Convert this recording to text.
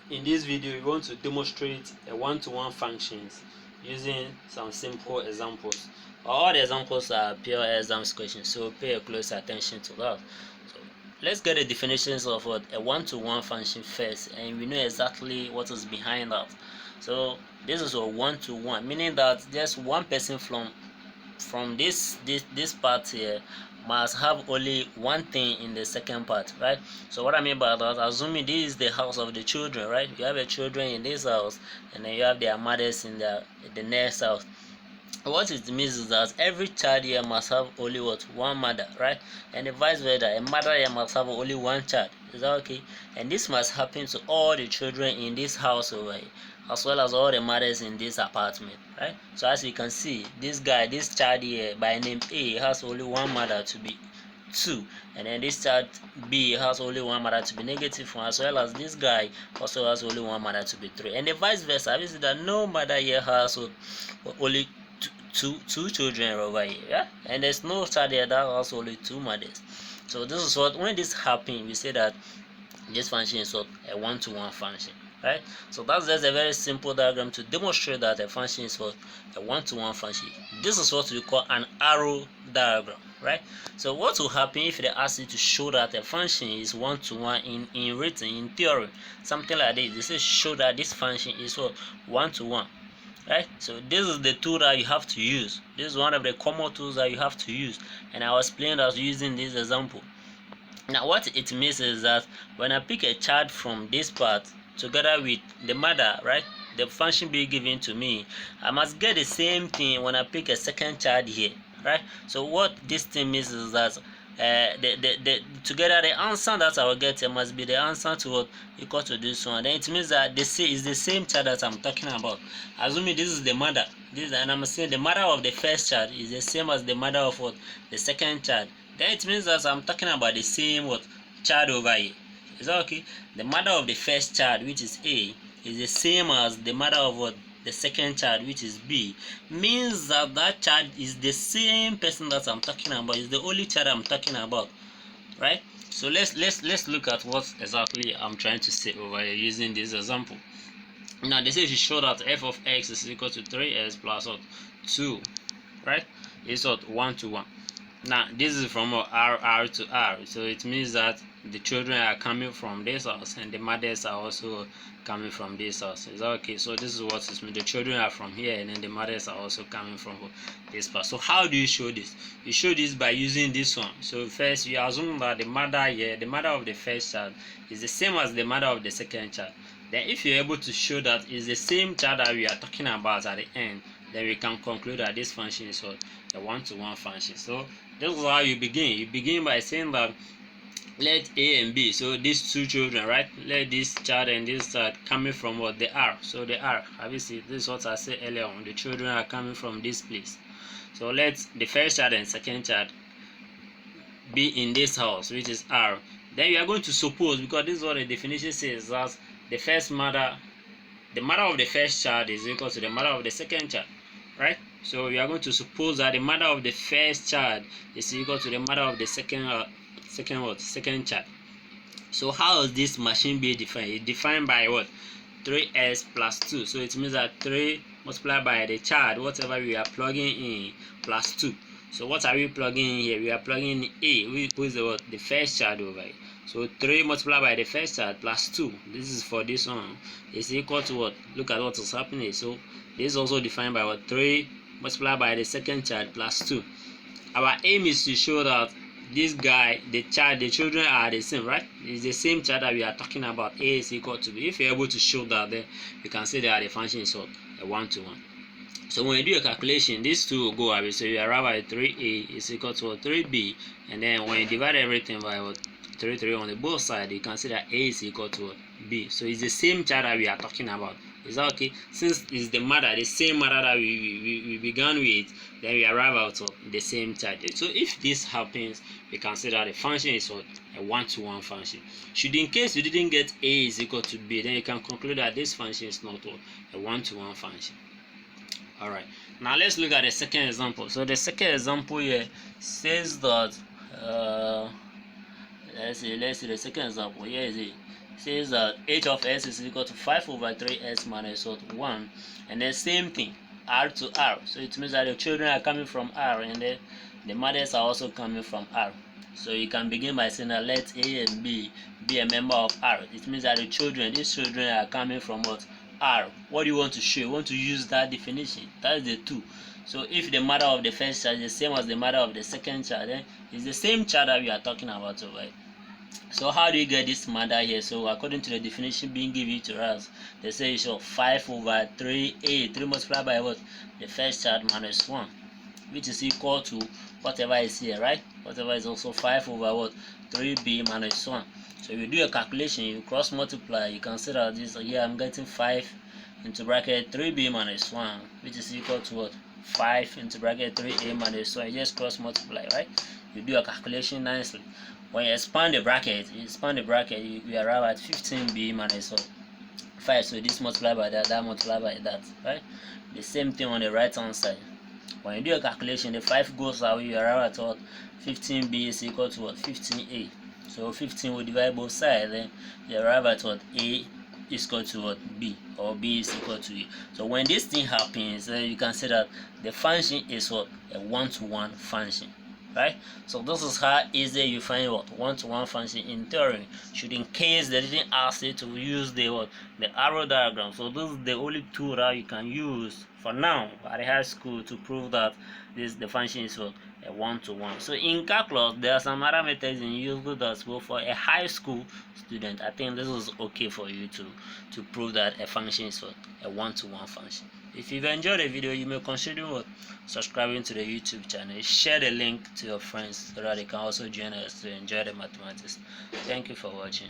In this video, we want to demonstrate a one-to-one functions using some simple examples. All the examples are pure exams questions, so pay close attention to that. So let's get the definitions of what a one-to-one function first, and we know exactly what is behind that. So this is a one-to-one, meaning that just one person from this part here must have only one thing in the second part, right? So what I mean by that, assuming this is the house of the children, right? You have the children in this house, and then you have their mothers in the next house. What it means is that every child here must have only one mother, right? And the vice versa, a mother here must have only one child. Is that okay? And this must happen to all the children in this house over here, as well as all the mothers in this apartment, right? So as you can see, this child here by name A has only one mother to be 2, and then this child B has only one mother to be -1, as well as this guy also has only one mother to be 3, and the vice versa. You see that no mother here has only two children over here, yeah? And there's no child here that has only 2 mothers. So this is what, when this happens, we say that this function is what a one-to-one function, right? So that's just a very simple diagram to demonstrate that a function is what a one-to-one function. This is what we call an arrow diagram, right? So what will happen if they ask you to show that a function is one-to-one in written, in theory, something like this? They say show that this function is what one-to-one, right? So this is the tool that you have to use. This is one of the common tools that you have to use, and I'll explain that using this example. Now what it means is that when I pick a child from this part together with the mother, right, the function being given to me, I must get the same thing when I pick a second child here, right? So what this thing means is that together the answer that I will get here must be the answer to what equal to this one. Then it means that is the same child that I'm talking about. Assuming this is the mother, and I'm saying the mother of the first child is the same as the mother of what the second child. Then it means that I'm talking about the same child over here. Is that okay? The mother of the first child, which is A, is the same as the mother of the second child, which is B. Means that that child is the same person that I'm talking about. Is the only child I'm talking about, right? So let's look at what exactly I'm trying to say over here using this example. Now they say to show that f of x is equal to 3x plus 2, right? It's 1-to-1. Now this is from R to R, so it means that the children are coming from this house and the mothers are also coming from this house. Is that okay? So this is what it means. The children are from here and then the mothers are also coming from this part. So how do you show this? You show this by using this one. So first you assume that the mother here, the mother of the first child, is the same as the mother of the second child. Then if you're able to show that it's the same child that we are talking about at the end, then we can conclude that this function is what a one-to-one function. So this is how you begin. You begin by saying that let A and B, so these 2 children, right? Let this child and this child coming from what? The R. So the R, have you seen? This is what I said earlier on. The children are coming from this place. So let the first child and second child be in this house, which is R. Then we are going to suppose, because this is what the definition says, that the mother of the first child is equal to the mother of the second child, right? So we are going to suppose that the mother of the first child is equal to the mother of the second child. So how is this machine being defined? It's defined by what? 3s plus 2. So it means that 3 multiplied by the child, whatever we are plugging in, plus 2. So what are we plugging in here? We are plugging in A, who is the first child over here. So 3 multiplied by the first child plus 2, this is for this one, is equal to what? Look at what is happening. So this is also defined by what? 3 multiplied by the second child plus 2. Our aim is to show that this guy, the children are the same, right? It's the same child that we are talking about. A is equal to B. If you're able to show that, then you can say that the function is what? A one-to-one. So when you do a calculation, these two will go away. So you arrive at 3A is equal to 3B, and then when you divide everything by what? 3 on the both sides, you can see that A is equal to B. So it's the same child that we are talking about. Is that okay? Since it's the mother, the same mother that we began with, then we arrive out of the same child. So if this happens, we can say that the function is what? A one-to-one function. Should in case you didn't get A is equal to B, then you can conclude that this function is not what? A one-to-one function. Alright, now let's look at the second example. So the second example here says that let's see the second example. Here is it. says that h of s is equal to 5 over 3s minus what 1, and then same thing, r to r. So it means that the children are coming from r, and then the mothers are also coming from r. So you can begin by saying that let a and b be a member of r. It means that these children are coming from what r. What do you want to show? You want to use that definition. That is the 2. So if the mother of the first child is the same as the mother of the second child, then it's the same child that we are talking about over here. So how do you get this mother here? So according to the definition being given to us, they say it's 5 over 3a, 3 multiplied by what? The first child minus 1, which is equal to whatever is here, right? Whatever is also 5 over what? 3b minus 1. So if you do a calculation, you cross multiply, you can see that this here I'm getting 5 into bracket 3b minus 1, which is equal to what? 5 into bracket 3a minus 1. You just cross multiply, right? You do a calculation nicely. When you expand the bracket, you arrive at 15b minus 5. So this multiplied by that multiplied by that, right? The same thing on the right hand side. When you do a calculation, the 5 goes away, you arrive at what? 15b is equal to what? 15a. So 15 will divide both sides, then you arrive at what? A is equal to what? B, or B is equal to A. So when this thing happens, you can say that the function is what? A one-to-one function, right? So this is how easy you find what? One-to-one function in theory. Should in case they didn't ask you to use the what? The arrow diagram. So this is the only tool that you can use for now at the high school to prove that the function is what? A one-to-one. So in calculus, there are some other methods in use that well for a high school student. I think this is okay for you to prove that a function is what? A one-to-one function. If you've enjoyed the video, you may consider what? Subscribing to the YouTube channel. Share the link to your friends so that they can also join us to enjoy the mathematics. Thank you for watching.